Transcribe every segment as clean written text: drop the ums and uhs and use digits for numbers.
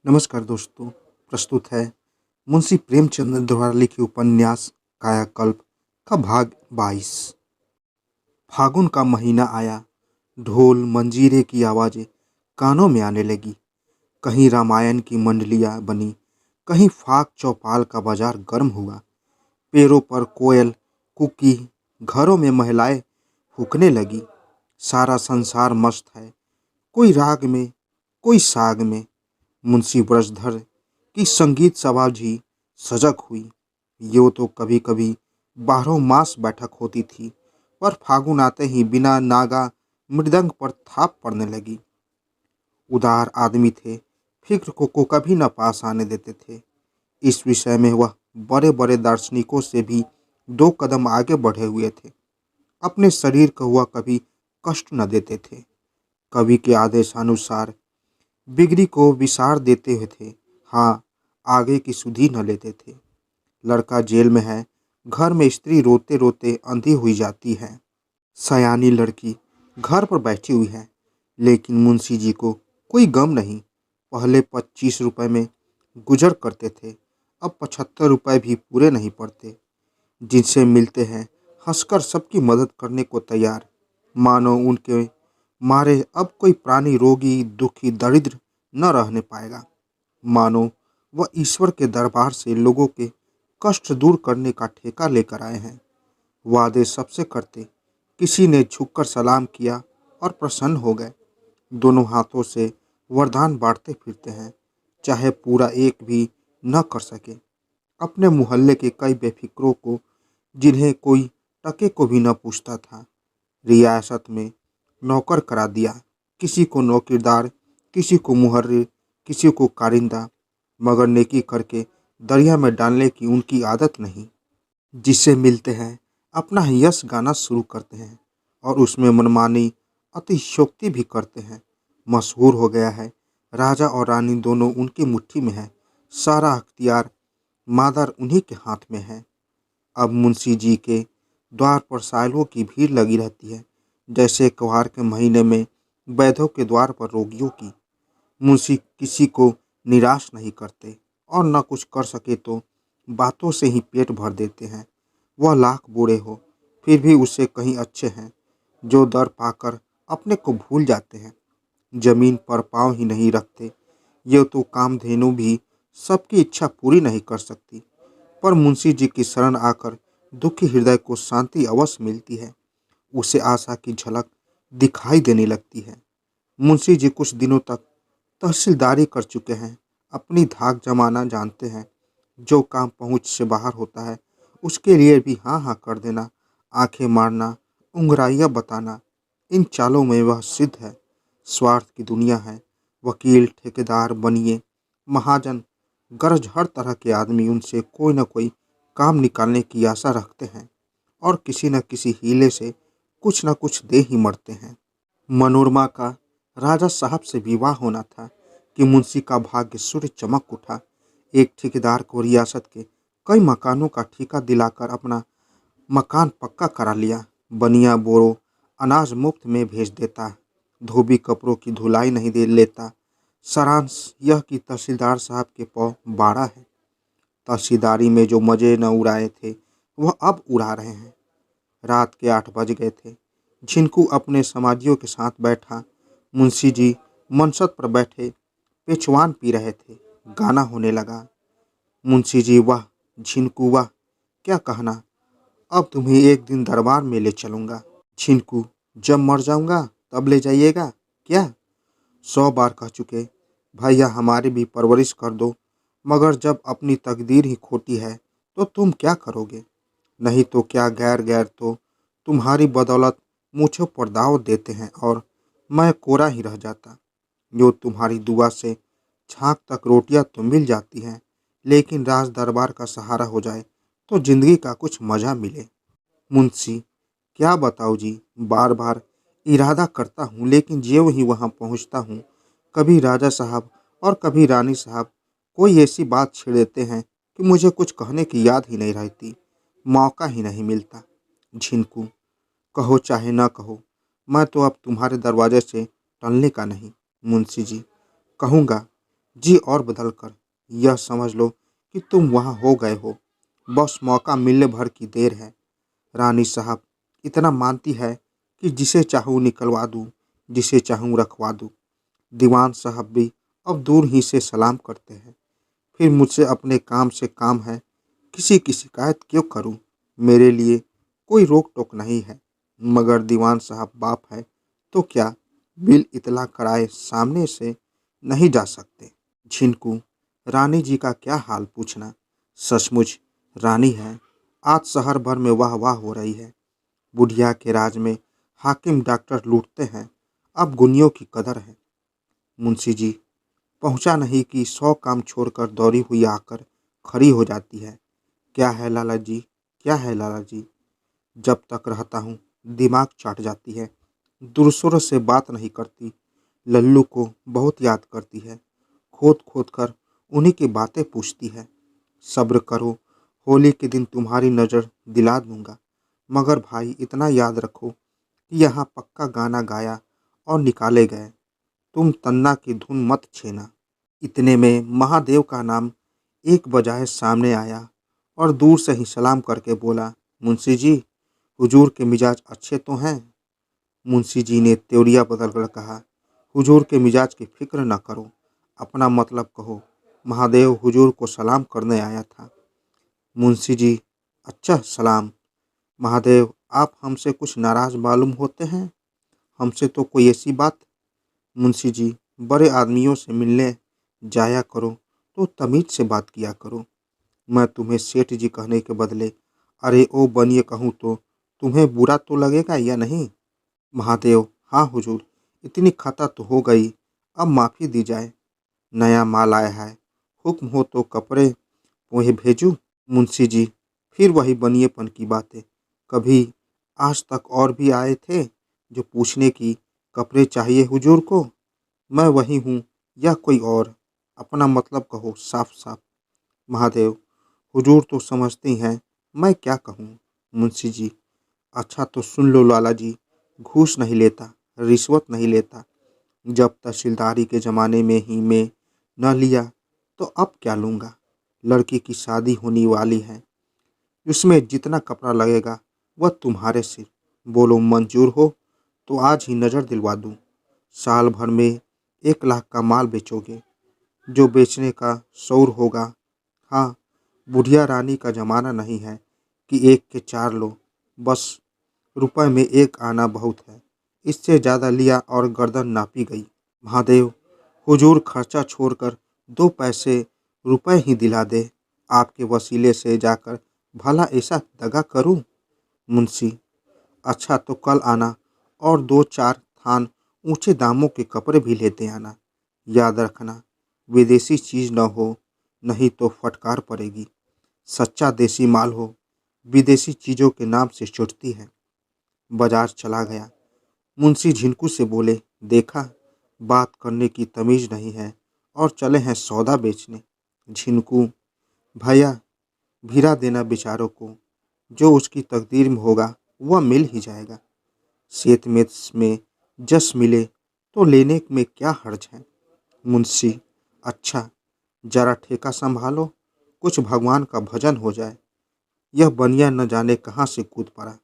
नमस्कार दोस्तों। प्रस्तुत है मुंशी प्रेमचंद द्वारा लिखी उपन्यास कायाकल्प का भाग 22। फागुन का महीना आया। ढोल मंजीरे की आवाज़ें कानों में आने लगी। कहीं रामायण की मंडलियाँ बनी, कहीं फाक चौपाल का बाजार गर्म हुआ। पेड़ों पर कोयल कुकी, घरों में महिलाएं फूकने लगी। सारा संसार मस्त है, कोई राग में, कोई साग में। मुंशी ब्रजधर की संगीत सभा भी सजग हुई। यो तो कभी कभी 12 मास बैठक होती थी, पर फागुन आते ही बिना नागा मृदंग पर थाप पड़ने लगी। उदार आदमी थे, फिक्र को कभी न पास आने देते थे। इस विषय में वह बड़े बड़े दार्शनिकों से भी 2 कदम आगे बढ़े हुए थे। अपने शरीर को वह कभी कष्ट न देते थे। कवि के आदेशानुसार बिगड़ी को विसार देते हुए थे। हाँ, आगे की सुधि न लेते थे। लड़का जेल में है, घर में स्त्री रोते रोते अंधी हुई जाती है। सयानी लड़की घर पर बैठी हुई है, लेकिन मुंशी जी को कोई गम नहीं। पहले 25 रुपए में गुजर करते थे, अब 75 रुपए भी पूरे नहीं पड़ते। जिनसे मिलते हैं हंसकर सबकी मदद करने को तैयार, मानो उनके मारे अब कोई प्राणी रोगी दुखी दरिद्र न रहने पाएगा। मानो वह ईश्वर के दरबार से लोगों के कष्ट दूर करने का ठेका लेकर आए हैं। वादे सबसे करते, किसी ने झुककर सलाम किया और प्रसन्न हो गए। दोनों हाथों से वरदान बांटते फिरते हैं, चाहे पूरा एक भी न कर सके। अपने मोहल्ले के कई बेफिक्रों को, जिन्हें कोई टके को भी न पूछता था, रियासत में नौकर करा दिया। किसी को नौकरदार, किसी को मुहर्रिर, किसी को कारिंदा, मगर नेकी करके दरिया में डालने की उनकी आदत नहीं। जिससे मिलते हैं अपना यश गाना शुरू करते हैं और उसमें मनमानी अतिशयोक्ति भी करते हैं। मशहूर हो गया है, राजा और रानी दोनों उनकी मुट्ठी में है। सारा अख्तियार मादर उन्हीं के हाथ में है। अब मुंशी जी के द्वार पर सालों की भीड़ लगी रहती है, जैसे क्वार के महीने में वैद्यों के द्वार पर रोगियों की। मुंशी किसी को निराश नहीं करते और न कुछ कर सके तो बातों से ही पेट भर देते हैं। वह लाख बूढ़े हो, फिर भी उससे कहीं अच्छे हैं, जो दर पाकर अपने को भूल जाते हैं, जमीन पर पाँव ही नहीं रखते। ये तो कामधेनु भी सबकी इच्छा पूरी नहीं कर सकती, पर मुंशी जी की शरण आकर दुखी हृदय को शांति अवश्य मिलती है। उसे आशा की झलक दिखाई देने लगती है। मुंशी जी कुछ दिनों तक तहसीलदारी कर चुके हैं, अपनी धाक जमाना जानते हैं। जो काम पहुंच से बाहर होता है, उसके लिए भी हाँ हाँ कर देना, आंखें मारना, उंगराइयाँ बताना, इन चालों में वह सिद्ध है। स्वार्थ की दुनिया है। वकील, ठेकेदार, बनिए, महाजन, गरज हर तरह के आदमी उनसे कोई न कोई काम निकालने की आशा रखते हैं और किसी न किसी हीले से कुछ न कुछ दे ही मरते हैं। मनोरमा का राजा साहब से विवाह होना था कि मुंशी का भाग्य सूर्य चमक उठा। एक ठेकेदार को रियासत के कई मकानों का ठेका दिलाकर अपना मकान पक्का करा लिया। बनिया बोरो अनाज मुफ्त में भेज देता, धोबी कपड़ों की धुलाई नहीं दे लेता। सारांश यह कि तहसीलदार साहब के पौ बाड़ा है। तहसीलदारी में जो मजे न उड़ाए थे, वह अब उड़ा रहे हैं। रात के 8 बज गए थे। झिनकू अपने समाजियों के साथ बैठा। मुंशी जी मनसत पर बैठे पेचवान पी रहे थे। गाना होने लगा। मुंशी जी वाह, झिनकू वाह, क्या कहना। अब तुम्हें एक दिन दरबार में ले चलूँगा। झिनकू, जब मर जाऊँगा तब ले जाइएगा क्या? 100 बार कह चुके। भैया हमारी भी परवरिश कर दो, मगर जब अपनी तकदीर ही खोटी है तो तुम क्या करोगे? नहीं तो क्या गैर गैर तो तुम्हारी बदौलत मुझे पर दाव देते हैं और मैं कोरा ही रह जाता। जो तुम्हारी दुआ से छाक तक रोटियां तो मिल जाती हैं, लेकिन राज दरबार का सहारा हो जाए तो जिंदगी का कुछ मजा मिले। मुंशी, क्या बताऊँ जी, बार बार इरादा करता हूँ, लेकिन ज्यों ही वहाँ पहुँचता हूँ, कभी राजा साहब और कभी रानी साहब कोई ऐसी बात छेड़ देते हैं कि मुझे कुछ कहने की याद ही नहीं रहती, मौका ही नहीं मिलता। झिनकू, कहो चाहे ना कहो, मैं तो अब तुम्हारे दरवाजे से टलने का नहीं। मुंशी जी, कहूँगा, जी और बदल कर यह समझ लो कि तुम वहाँ हो गए हो। बस मौका मिलने भर की देर है। रानी साहब इतना मानती है कि जिसे चाहूँ निकलवा दूँ, जिसे चाहूँ रखवा दूँ। दीवान साहब भी अब दूर ही से सलाम करते हैं। फिर मुझसे अपने काम से काम है, किसी की शिकायत क्यों करूं? मेरे लिए कोई रोक टोक नहीं है। मगर दीवान साहब बाप है तो क्या बिल इतला कराए सामने से नहीं जा सकते? झिनकू, रानी जी का क्या हाल पूछना? सचमुच रानी है। आज शहर भर में वाह वाह हो रही है। बुढ़िया के राज में हाकिम डॉक्टर लूटते हैं, अब गुनियों की कदर है। मुंशी जी पहुंचा नहीं कि 100 काम छोड़कर दौड़ी हुई आकर खड़ी हो जाती है। क्या है लाला जी, क्या है लाला जी? जब तक रहता हूँ दिमाग चाट जाती है। दूरसुर से बात नहीं करती। लल्लू को बहुत याद करती है। खोद खोद कर उन्हीं की बातें पूछती है। सब्र करो, होली के दिन तुम्हारी नज़र दिला दूंगा। मगर भाई इतना याद रखो कि यहाँ पक्का गाना गाया और निकाले गए। तुम तन्ना की धुन मत छेना। इतने में महादेव का नाम एक बजाय सामने आया और दूर से ही सलाम करके बोला, मुंशी जी, हुजूर के मिजाज अच्छे तो हैं? मुंशी जी ने त्योरिया बदलकर कहा, हुजूर के मिजाज की फिक्र न करो, अपना मतलब कहो। महादेव हुजूर को सलाम करने आया था। मुंशी जी, अच्छा सलाम। महादेव, आप हमसे कुछ नाराज मालूम होते हैं? हमसे तो कोई ऐसी बात। मुंशी जी, बड़े आदमियों से मिलने जाया करो तो तमीज से बात किया करो। मैं तुम्हें सेठ जी कहने के बदले अरे ओ बनिए कहूँ तो तुम्हें बुरा तो लगेगा या नहीं? महादेव, हाँ हुजूर, इतनी खता तो हो गई, अब माफ़ी दी जाए। नया माल आया है, हुक्म हो तो कपड़े पोहे भेजूं? मुंशी जी, फिर वही बनिएपन की बातें। कभी आज तक और भी आए थे जो पूछने की कपड़े चाहिए हुजूर को? मैं वही हूँ या कोई और? अपना मतलब कहो साफ साफ। महादेव, हुजूर तो समझते ही हैं, मैं क्या कहूँ? मुंशी जी, अच्छा तो सुन लो लाला जी, घूस नहीं लेता, रिश्वत नहीं लेता। जब तहसीलदारी के ज़माने में ही मैं न लिया तो अब क्या लूँगा? लड़की की शादी होने वाली है, उसमें जितना कपड़ा लगेगा वह तुम्हारे सिर। बोलो मंजूर हो तो आज ही नज़र दिलवा दूँ। साल भर में 1 लाख का माल बेचोगे, जो बेचने का शौर होगा। हाँ, बुढ़िया रानी का ज़माना नहीं है कि एक के चार लो। बस रुपए में एक आना बहुत है। इससे ज़्यादा लिया और गर्दन नापी गई। महादेव, हुजूर खर्चा छोड़कर 2 पैसे रुपए ही दिला दे। आपके वसीले से जाकर भला ऐसा दगा करूं? मुंशी, अच्छा तो कल आना और 2-4 थान ऊंचे दामों के कपड़े भी लेते आना। याद रखना, विदेशी चीज़ न हो, नहीं तो फटकार पड़ेगी। सच्चा देसी माल हो, विदेशी चीज़ों के नाम से चुटती है। बाजार चला गया। मुंशी झिनकू से बोले, देखा, बात करने की तमीज नहीं है और चले हैं सौदा बेचने। झिनकू, भैया, भीरा देना बेचारों को, जो उसकी तकदीर में होगा वह मिल ही जाएगा। सेत में जस मिले तो लेने में क्या हर्ज है? मुंशी, अच्छा, जरा ठेका संभालो, कुछ भगवान का भजन हो जाए। यह बनिया न जाने कहाँ से कूद पड़ा।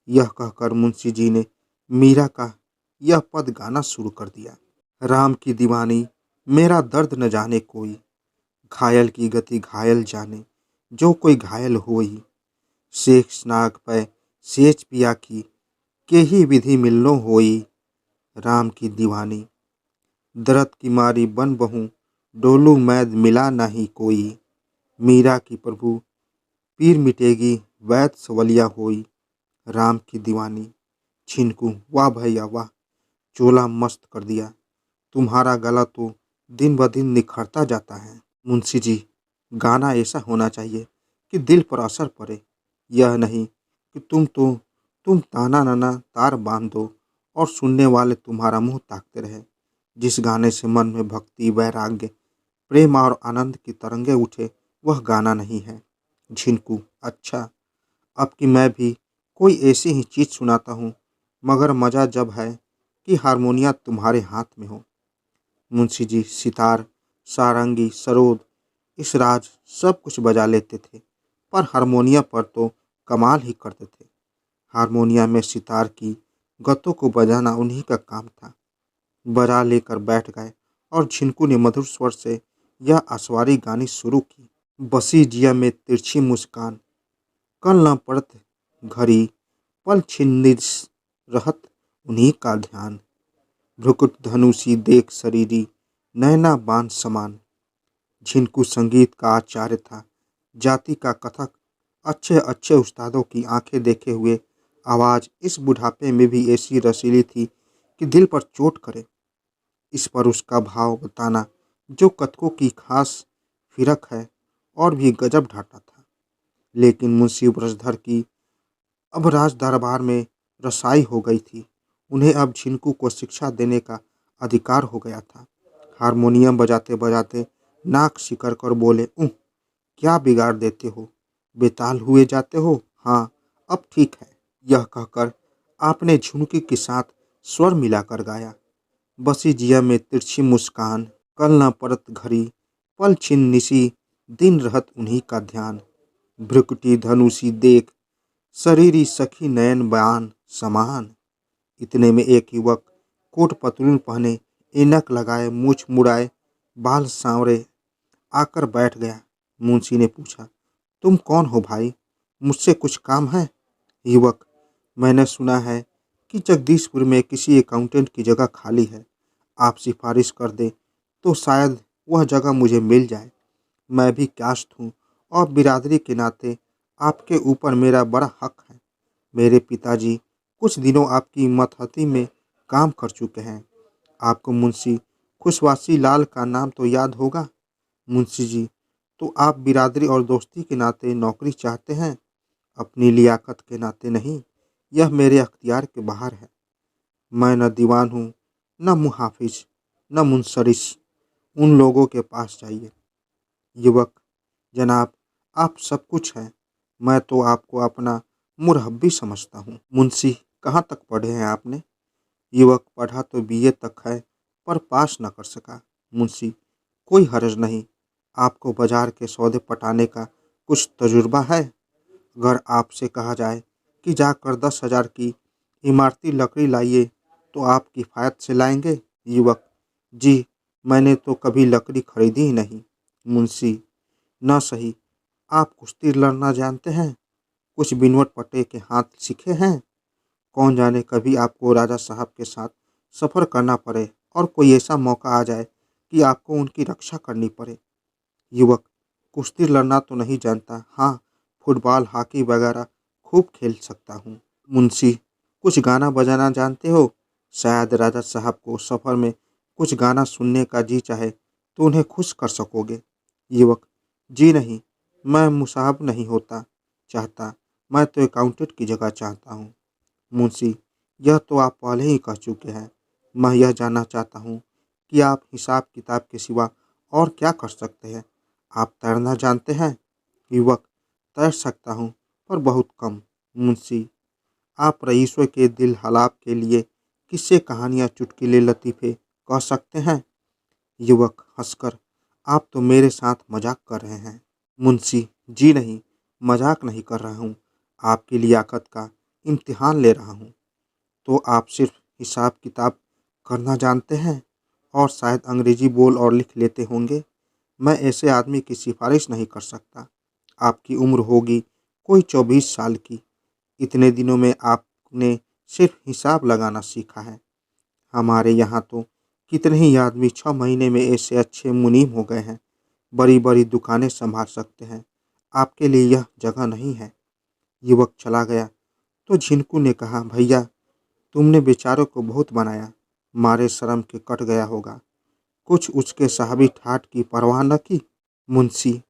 यह कहकर मुंशी जी ने मीरा का यह पद गाना शुरू कर दिया। राम की दीवानी, मेरा दर्द न जाने कोई, घायल की गति घायल जाने, जो कोई घायल होई। शेख नाग पै सेच पिया की, के ही विधि मिलनो होई। राम की दीवानी, दर्द की मारी बन बहूँ, डोलू मैद मिला नहीं कोई। मीरा की प्रभु, पीर मिटेगी वैद सवलिया होई। राम की दीवानी। छिनकू, वाह भैया वाह, चोला मस्त कर दिया। तुम्हारा गला तो दिन ब दिन निखरता जाता है। मुंशी जी, गाना ऐसा होना चाहिए कि दिल पर असर पड़े, यह नहीं कि तुम ताना नाना तार बांध दो और सुनने वाले तुम्हारा मुंह ताकते रहे। जिस गाने से मन में भक्ति, वैराग्य, प्रेम और आनंद की तरंगे उठे, वह गाना नहीं है। झिनकू, अच्छा, अब कि मैं भी कोई ऐसी ही चीज़ सुनाता हूँ, मगर मज़ा जब है कि हारमोनिया तुम्हारे हाथ में हो। मुंशी जी सितार सारंगी, सरोद, इसराज सब कुछ बजा लेते थे, पर हारमोनियम पर तो कमाल ही करते थे। हारमोनियम में सितार की गतों को बजाना उन्हीं का काम था। बजा लेकर बैठ गए और झिनकू ने मधुर स्वर से यह आस्वारी गानी शुरू की। बसी जिया में तिरछी मुस्कान, कल न पड़त घड़ी, पल छिन्निस रहत उन्हीं का ध्यान। भ्रुकुट धनुषी देख शरीरी, नैना बाण समान। झिनकू संगीत का आचार्य था, जाति का कथक, अच्छे अच्छे उस्तादों की आंखें देखे हुए आवाज़ इस बुढ़ापे में भी ऐसी रसीली थी कि दिल पर चोट करे। इस पर उसका भाव बताना जो कथकों की खास फिरक है और भी गजब ढाटा था। लेकिन मुंशी ब्रजधर की अब राज दरबार में रसाई हो गई थी। उन्हें अब झिनकू को शिक्षा देने का अधिकार हो गया था। हारमोनियम बजाते बजाते नाक सिकर कर बोले, क्या बिगाड़ देते हो, बेताल हुए जाते हो। हाँ, अब ठीक है। यह कहकर आपने झुमकी के साथ स्वर मिलाकर गाया। बसी जिया में तिरछी मुस्कान, कल न परत घड़ी, पल छिन निसी, दिन रहत उन्हीं का ध्यान। भ्रुकुटी धनुषी देख शरीरी, सखी नयन बयान समान। इतने में एक युवक कोट पतलून पहने, ऐनक लगाए, मूछ मुड़ाए, बाल सांवरे आकर बैठ गया। मुंशी ने पूछा, तुम कौन हो भाई, मुझसे कुछ काम है। युवक, मैंने सुना है कि जगदीशपुर में किसी अकाउंटेंट की जगह खाली है। आप सिफारिश कर दे तो शायद वह जगह मुझे मिल जाए। मैं भी कास्ट हूँ और बिरादरी के नाते आपके ऊपर मेरा बड़ा हक है। मेरे पिताजी कुछ दिनों आपकी मतहती में काम कर चुके हैं। आपको मुंशी खुशवासी लाल का नाम तो याद होगा। मुंशी जी, तो आप बिरादरी और दोस्ती के नाते नौकरी चाहते हैं, अपनी लियाकत के नाते नहीं। यह मेरे अख्तियार के बाहर है। मैं न दीवान हूँ, न मुहाफिज, न मुंसरिस। उन लोगों के पास जाइए। युवक, जनाब, आप सब कुछ हैं। मैं तो आपको अपना मुरहब्बी समझता हूँ। मुंशी, कहाँ तक पढ़े हैं आपने। युवक, पढ़ा तो बीए तक है, पर पास न कर सका। मुंशी, कोई हर्ज नहीं। आपको बाजार के सौदे पटाने का कुछ तजुर्बा है। अगर आपसे कहा जाए कि जाकर 10,000 की इमारती लकड़ी लाइए तो आप किफ़ायत से लाएंगे। युवक, जी, मैंने तो कभी लकड़ी खरीदी ही नहीं। मुंशी, न सही। आप कुश्ती लड़ना जानते हैं, कुछ बिनवट पट्टे के हाथ सीखे हैं। कौन जाने कभी आपको राजा साहब के साथ सफ़र करना पड़े और कोई ऐसा मौका आ जाए कि आपको उनकी रक्षा करनी पड़े। युवक, कुश्ती लड़ना तो नहीं जानता, हाँ, फुटबॉल, हॉकी वगैरह खूब खेल सकता हूँ। मुंशी, कुछ गाना बजाना जानते हो। शायद राजा साहब को सफ़र में कुछ गाना सुनने का जी चाहे तो उन्हें खुश कर सकोगे। युवक, जी नहीं, मैं मुसाहब नहीं होता चाहता, मैं तो अकाउंटेंट की जगह चाहता हूँ। मुंशी, यह तो आप पहले ही कह चुके हैं। मैं यह जानना चाहता हूँ कि आप हिसाब किताब के सिवा और क्या कर सकते हैं। आप तैरना जानते हैं। युवक, तैर सकता हूँ, पर बहुत कम। मुंशी, आप रईसों के दिल हलाप के लिए किस्से कहानियाँ चुटकुले लतीफ़े कह सकते हैं। युवक हंसकर, आप तो मेरे साथ मजाक कर रहे हैं। मुंशी, जी नहीं, मजाक नहीं कर रहा हूँ, आपकी लियाकत का इम्तिहान ले रहा हूँ। तो आप सिर्फ हिसाब किताब करना जानते हैं और शायद अंग्रेजी बोल और लिख लेते होंगे। मैं ऐसे आदमी की सिफारिश नहीं कर सकता। आपकी उम्र होगी कोई 24 साल की। इतने दिनों में आपने सिर्फ हिसाब लगाना सीखा है। हमारे यहाँ तो कितने ही आदमी 6 महीने में ऐसे अच्छे मुनीम हो गए हैं, बड़ी बड़ी दुकानें संभाल सकते हैं। आपके लिए यह जगह नहीं है। युवक चला गया तो झिनकू ने कहा, भैया, तुमने बेचारों को बहुत बनाया, मारे शर्म के कट गया होगा। कुछ उसके साहबी ठाठ की परवाह न की। मुंशी,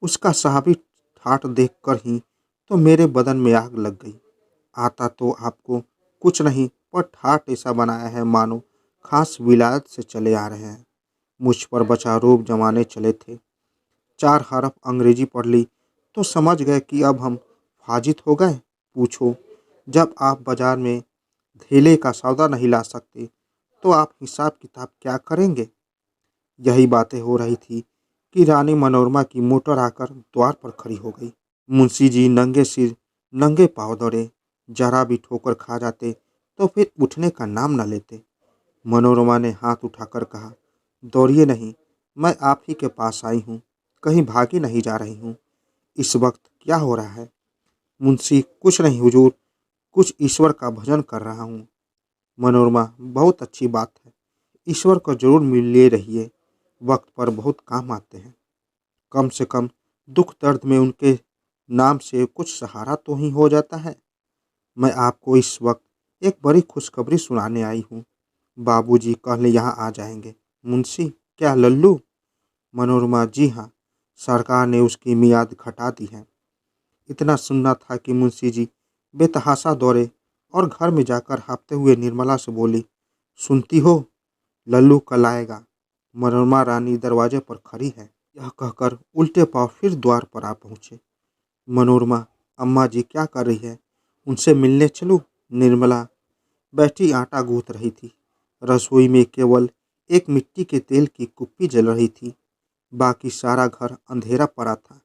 उसका साहबी ठाठ देखकर ही तो मेरे बदन में आग लग गई। आता तो आपको कुछ नहीं, पर ठाठ ऐसा बनाया है मानो खास विलायत से चले आ रहे हैं। मुझ पर बचा रूप जमाने चले थे। 4 हरफ अंग्रेजी पढ़ ली तो समझ गए कि अब हम फाजित हो गए। पूछो, जब आप बाजार में धेले का सौदा नहीं ला सकते तो आप हिसाब किताब क्या करेंगे। यही बातें हो रही थी कि रानी मनोरमा की मोटर आकर द्वार पर खड़ी हो गई। मुंशी जी नंगे सिर नंगे पाँव दौड़े। जरा भी ठोकर खा जाते तो फिर उठने का नाम न लेते। मनोरमा ने हाथ उठाकर कहा, दौड़िए नहीं, मैं आप ही के पास आई हूँ, कहीं भागी नहीं जा रही हूँ। इस वक्त क्या हो रहा है? मुंशी, कुछ नहीं हुजूर, कुछ ईश्वर का भजन कर रहा हूँ। मनोरमा, बहुत अच्छी बात है, ईश्वर को जरूर मिल ले रहिए, वक्त पर बहुत काम आते हैं। कम से कम दुख दर्द में उनके नाम से कुछ सहारा तो ही हो जाता है। मैं आपको इस वक्त एक बड़ी खुशखबरी सुनाने आई हूँ। बाबूजी कल यहाँ आ जाएंगे। मुंशी, क्या लल्लू? मनोरमा, जी हाँ, सरकार ने उसकी मियाद घटा दी है। इतना सुनना था कि मुंशी जी बेतहाशा दौड़े और घर में जाकर हाँफते हुए निर्मला से बोली, सुनती हो, लल्लू कल आएगा। मनोरमा रानी दरवाजे पर खड़ी है। यह कहकर उल्टे पांव फिर द्वार पर आ पहुंचे। मनोरमा, अम्मा जी क्या कर रही है, उनसे मिलने चलूं? निर्मला बैठी आटा गूंथ रही थी। रसोई में केवल एक मिट्टी के तेल की कुप्पी जल रही थी, बाकी सारा घर अंधेरा पड़ा था।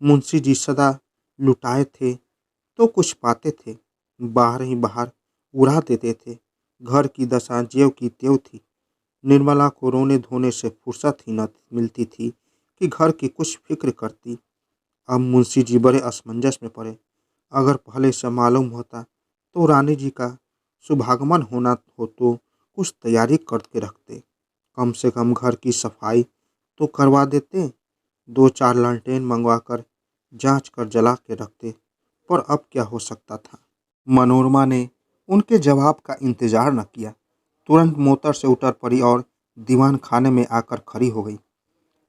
मुंशी जी सदा लुटाए थे तो कुछ पाते थे, बाहर ही बाहर उड़ा देते थे। घर की दशा ज्यों की त्यों थी। निर्मला को रोने धोने से फुर्सत ही न मिलती थी कि घर की कुछ फिक्र करती। अब मुंशी जी बड़े असमंजस में पड़े। अगर पहले से मालूम होता तो रानी जी का शुभागमन होना हो तो कुछ तैयारी करके रखते। कम से कम घर की सफाई तो करवा देते। दो चार लालटेन मंगवाकर जांच कर जला के रखते। पर अब क्या हो सकता था? मनोरमा ने उनके जवाब का इंतजार न किया, तुरंत मोटर से उतर पड़ी और दीवान खाने में आकर खड़ी हो गई।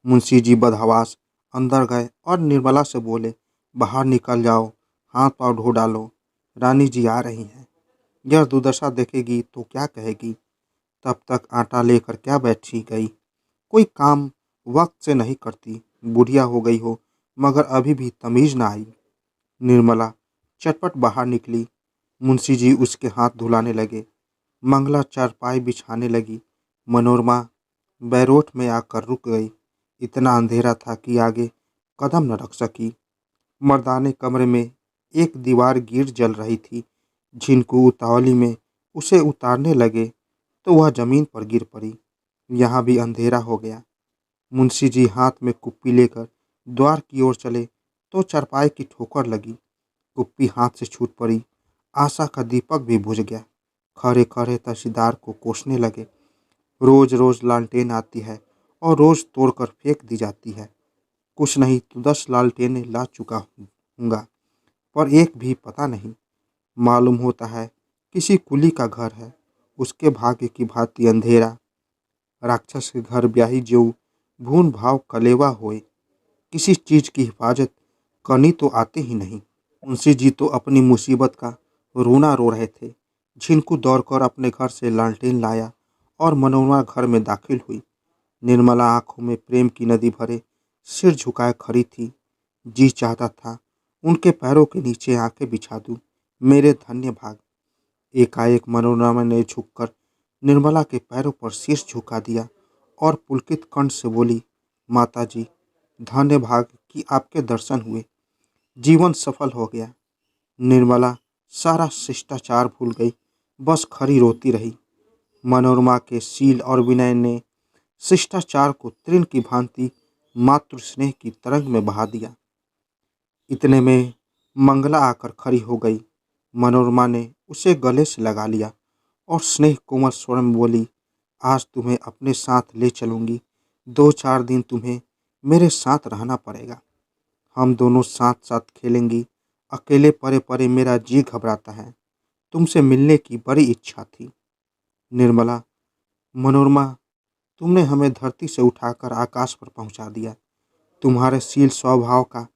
मुंशी जी बदहवास अंदर गए और निर्मला से बोले, बाहर निकल जाओ, हाथ पाँव धो डालो, रानी जी आ रही हैं। यह दुर्दशा देखेगी तो क्या कहेगी? तब तक आटा लेकर क्या बैठी गई? कोई काम वक्त से नहीं करती, बुढ़िया हो गई हो, मगर अभी भी तमीज ना आई। निर्मला चटपट बाहर निकली। मुंशी जी उसके हाथ धुलाने लगे। मंगला चारपाई बिछाने लगी। मनोरमा बैरोठ में आकर रुक गई। इतना अंधेरा था कि आगे कदम न रख सकी। मर्दाने कमरे में एक दीवार गिर जल रही थी। झिनकू उतावली में उसे उतारने लगे तो वह जमीन पर गिर पड़ी। यहाँ भी अंधेरा हो गया। मुंशी जी हाथ में कुप्पी लेकर द्वार की ओर चले तो चारपाई की ठोकर लगी। कुप्पी हाथ से छूट पड़ी। आशा का दीपक भी बुझ गया। खड़े खड़े तहसीलदार को कोसने लगे। रोज रोज लालटेन आती है और रोज तोड़कर फेंक दी जाती है। कुछ नहीं तो 10 लालटेनें ला चुका हूँगा, पर एक भी पता नहीं। मालूम होता है किसी कुली का घर है, उसके भाग्य की भांति अंधेरा। राक्षस के घर ब्याही जो भून भाव कलेवा होए, किसी चीज की हिफाजत करनी तो आते ही नहीं। मुंशी जी तो अपनी मुसीबत का रोना रो रहे थे। झिनकू दौड़कर अपने घर से लालटेन लाया और मनोरमा घर में दाखिल हुई। निर्मला आंखों में प्रेम की नदी भरे सिर झुकाए खड़ी थी। जी चाहता था उनके पैरों के नीचे आंखें बिछा दूं। मेरे धन्य भाग। एकाएक मनोरमा ने झुककर निर्मला के पैरों पर शीश झुका दिया और पुलकित कंठ से बोली, माता जी, धन्य भाग कि आपके दर्शन हुए, जीवन सफल हो गया। निर्मला सारा शिष्टाचार भूल गई, बस खड़ी रोती रही। मनोरमा के शील और विनय ने शिष्टाचार को तृण की भांति मातृ स्नेह की तरंग में बहा दिया। इतने में मंगला आकर खड़ी हो गई। मनोरमा ने उसे गले से लगा लिया और स्नेह कोमल स्वर में बोली, आज तुम्हें अपने साथ ले चलूंगी। 2-4 दिन तुम्हें मेरे साथ रहना पड़ेगा। हम दोनों साथ साथ खेलेंगी। अकेले परे परे मेरा जी घबराता है। तुमसे मिलने की बड़ी इच्छा थी। निर्मला, मनोरमा, तुमने हमें धरती से उठाकर आकाश पर पहुंचा दिया। तुम्हारे शील स्वभाव का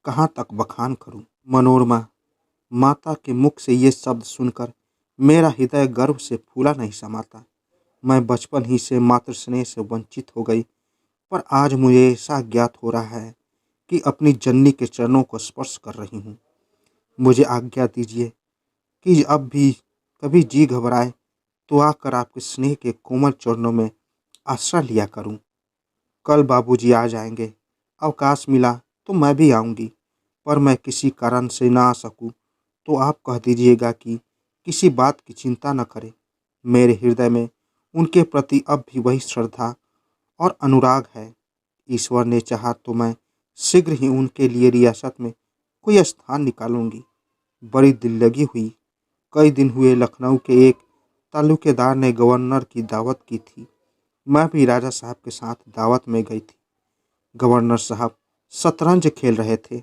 कहाँ तक बखान करूं? मनोरमा, माता के मुख से ये शब्द सुनकर मेरा हृदय गर्व से फूला नहीं समाता। मैं बचपन ही से मातृ स्नेह से वंचित हो गई, पर आज मुझे ऐसा ज्ञात हो रहा है कि अपनी जननी के चरणों को स्पर्श कर रही हूँ। मुझे आज्ञा दीजिए कि अब भी कभी जी घबराए तो आकर आपके स्नेह के कोमल चरणों में आश्रय लिया करूं। कल बाबूजी आ जाएंगे। अवकाश मिला तो मैं भी आऊँगी, पर मैं किसी कारण से ना आ सकूँ तो आप कह दीजिएगा कि किसी बात की चिंता न करें। मेरे हृदय में उनके प्रति अब भी वही श्रद्धा और अनुराग है। ईश्वर ने चाहा तो मैं शीघ्र ही उनके लिए रियासत में कोई स्थान निकालूंगी। बड़ी दिल लगी हुई। कई दिन हुए लखनऊ के एक तालुकेदार ने गवर्नर की दावत की थी। मैं भी राजा साहब के साथ दावत में गई थी। गवर्नर साहब शतरंज खेल रहे थे।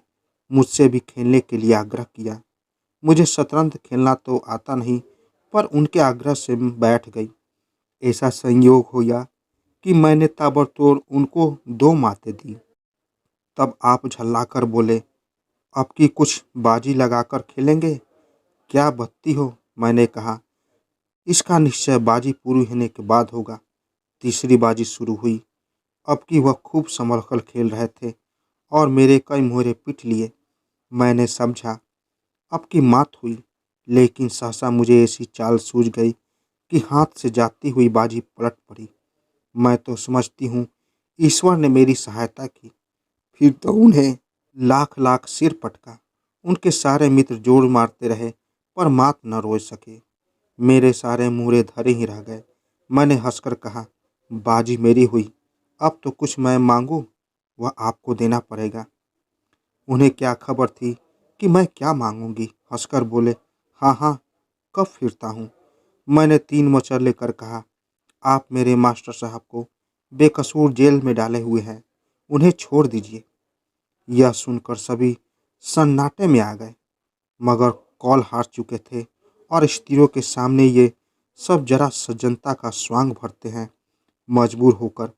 मुझसे भी खेलने के लिए आग्रह किया। मुझे शतरंज खेलना तो आता नहीं, पर उनके आग्रह से बैठ गई। ऐसा संयोग हुआ कि मैंने ताबड़तोड़ उनको 2 मातें दी। तब आप झल्लाकर बोले, अब की कुछ बाजी लगाकर खेलेंगे? क्या बत्ती हो? मैंने कहा, इसका निश्चय बाजी पूरी होने के बाद होगा। तीसरी बाजी शुरू हुई। अब की वह खूब संभल कर खेल रहे थे और मेरे कई मोहरे पीट लिए। मैंने समझा अब की मात हुई, लेकिन सहसा मुझे ऐसी चाल सूझ गई कि हाथ से जाती हुई बाजी पलट पड़ी। मैं तो समझती हूँ ईश्वर ने मेरी सहायता की। फिर तो उन्हें लाख लाख सिर पटका। उनके सारे मित्र जोर मारते रहे, पर मात न रोक सके। मेरे सारे मुहरे धरे ही रह गए। मैंने हंसकर कहा, बाजी मेरी हुई, अब तो कुछ मैं मांगूं वह आपको देना पड़ेगा। उन्हें क्या खबर थी कि मैं क्या मांगूंगी। हंसकर बोले, हाँ हाँ, कब फिरता हूँ। मैंने 3 मचर लेकर कहा, आप मेरे मास्टर साहब को बेकसूर जेल में डाले हुए हैं, उन्हें छोड़ दीजिए। यह सुनकर सभी सन्नाटे में आ गए, मगर कौल हार चुके थे और स्त्रियों के सामने ये सब जरा सज्जनता का स्वांग भरते हैं। मजबूर होकर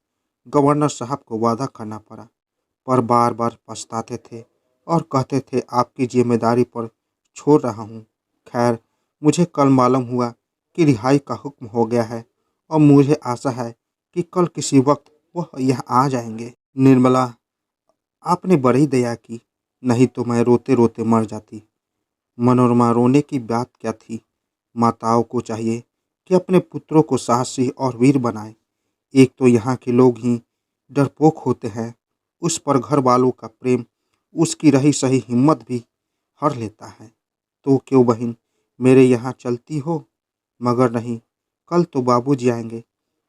गवर्नर साहब को वादा करना पड़ा, पर बार बार पछताते थे और कहते थे आपकी जिम्मेदारी पर छोड़ रहा हूँ। खैर, मुझे कल मालूम हुआ कि रिहाई का हुक्म हो गया है और मुझे आशा है कि कल किसी वक्त वह यहाँ आ जाएंगे। निर्मला, आपने बड़ी दया की, नहीं तो मैं रोते रोते मर जाती। मनोरमा, रोने की बात क्या थी। माताओं को चाहिए कि अपने पुत्रों को साहसी और वीर बनाए। एक तो यहाँ के लोग ही डरपोक होते हैं, उस पर घर वालों का प्रेम उसकी रही सही हिम्मत भी हर लेता है। तो क्यों बहन, मेरे यहाँ चलती हो? मगर नहीं, कल तो बाबूजी आएंगे।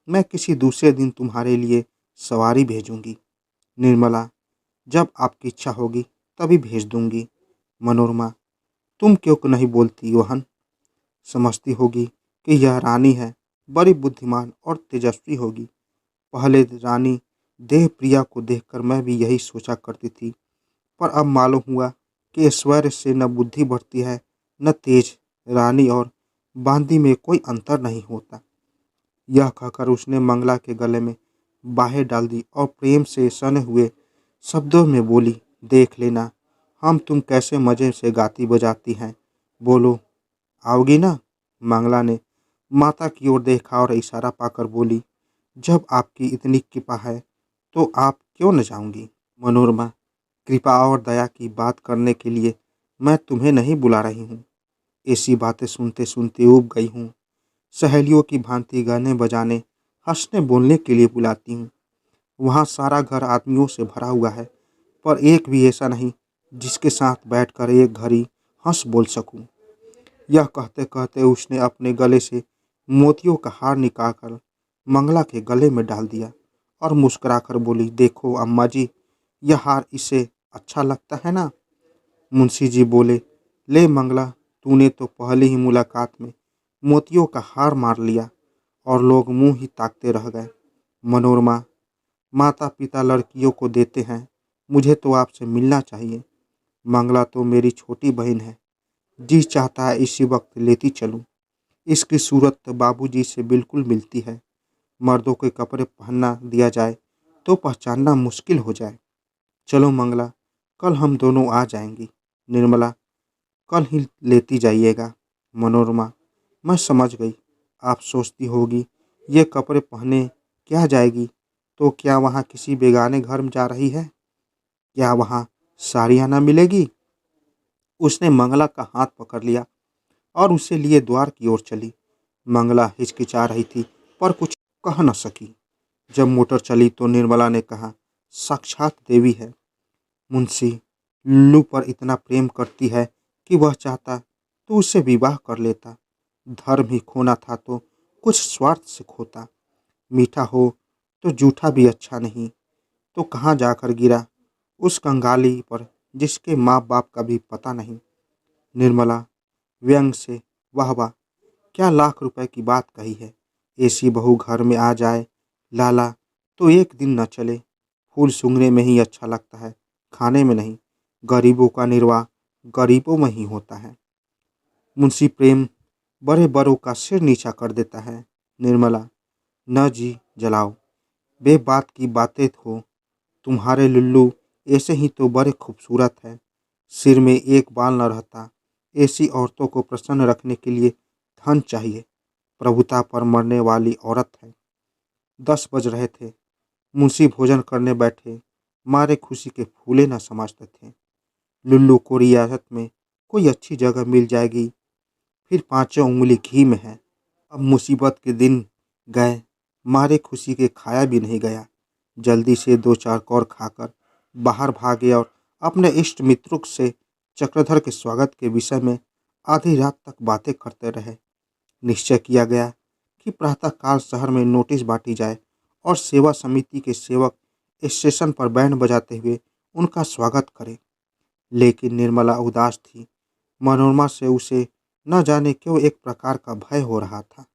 मैं किसी दूसरे दिन तुम्हारे लिए सवारी भेजूंगी। निर्मला, जब आपकी इच्छा होगी तभी भेज दूंगी। मनोरमा, तुम क्यों नहीं बोलती बहन? समझती होगी कि यह रानी है, बड़ी बुद्धिमान और तेजस्वी होगी। पहले रानी देवप्रिया को देखकर मैं भी यही सोचा करती थी, पर अब मालूम हुआ कि ऐश्वर्य से न बुद्धि बढ़ती है न तेज। रानी और बांदी में कोई अंतर नहीं होता। यह कहकर उसने मंगला के गले में बाहें डाल दी और प्रेम से सने हुए शब्दों में बोली, देख लेना हम तुम कैसे मज़े से गाती बजाती हैं। बोलो, आओगी ना? मंगला ने माता की ओर देखा और इशारा पाकर बोली, जब आपकी इतनी कृपा है तो आप क्यों न जाऊंगी। मनोरमा, कृपा और दया की बात करने के लिए मैं तुम्हें नहीं बुला रही हूँ। ऐसी बातें सुनते सुनते ऊब गई हूँ। सहेलियों की भांति गाने बजाने हंसने बोलने के लिए बुलाती हूँ। वहाँ सारा घर आदमियों से भरा हुआ है, पर एक भी ऐसा नहीं जिसके साथ बैठकर एक घड़ी हंस बोल सकूं। यह कहते कहते उसने अपने गले से मोतियों का हार निकालकर मंगला के गले में डाल दिया और मुस्कुराकर बोली, देखो अम्मा जी, यह हार इसे अच्छा लगता है ना? मुंशी जी बोले, ले मंगला, तूने तो पहली ही मुलाकात में मोतियों का हार मार लिया। और लोग मुंह ही ताकते रह गए। मनोरमा, माता पिता लड़कियों को देते हैं, मुझे तो आपसे मिलना चाहिए। मंगला तो मेरी छोटी बहन है, जी चाहता है इसी वक्त लेती चलूं। इसकी सूरत तो बाबूजी से बिल्कुल मिलती है। मर्दों के कपड़े पहनना दिया जाए तो पहचानना मुश्किल हो जाए। चलो मंगला, कल हम दोनों आ जाएंगी। निर्मला, कल ही लेती जाइएगा। मनोरमा, मैं समझ गई, आप सोचती होगी ये कपड़े पहने क्या जाएगी, तो क्या वहाँ किसी बेगाने घर में जा रही है? क्या वहाँ साड़ियाँ ना मिलेगी? उसने मंगला का हाथ पकड़ लिया और उसे लिए द्वार की ओर चली। मंगला हिचकिचा रही थी, पर कुछ कह न सकी। जब मोटर चली तो निर्मला ने कहा, साक्षात देवी है। मुंशी लुल्लू पर इतना प्रेम करती है कि वह चाहता तो उससे विवाह कर लेता। धर्म ही खोना था तो कुछ स्वार्थ से खोता। मीठा हो तो जूठा भी अच्छा नहीं, तो कहाँ जाकर गिरा उस कंगाली पर जिसके माँ बाप का भी पता नहीं। निर्मला व्यंग से, वाह वाह, क्या लाख रुपए की बात कही है। ऐसी बहू घर में आ जाए लाला तो एक दिन न चले। फूल सूंघने में ही अच्छा लगता है, खाने में नहीं। गरीबों का निर्वाह गरीबों में ही होता है। मुंशी प्रेम बड़े बड़ों का सिर नीचा कर देता है। निर्मला, न जी जलाओ, बेबात की बातें हो। तुम्हारे लुल्लू ऐसे ही तो बड़े खूबसूरत है। सिर में एक बाल न रहता। ऐसी औरतों को प्रसन्न रखने के लिए धन चाहिए। प्रभुता पर मरने वाली औरत है। 10 बज रहे थे। मुंशी भोजन करने बैठे, मारे खुशी के फूले न समझते थे। लुल्लू को रियासत में कोई अच्छी जगह मिल जाएगी, फिर पांचों उंगली घी में है। अब मुसीबत के दिन गए, मारे खुशी के खाया भी नहीं गया। जल्दी से 2-4 कौर खाकर बाहर भागे और अपने इष्ट मित्रों से चक्रधर के स्वागत के विषय में आधी रात तक बातें करते रहे। निश्चय किया गया कि प्रातःकाल शहर में नोटिस बांटी जाए और सेवा समिति के सेवक स्टेशन पर बैंड बजाते हुए उनका स्वागत करें। लेकिन निर्मला उदास थी। मनोरमा से उसे न जाने क्यों एक प्रकार का भय हो रहा था।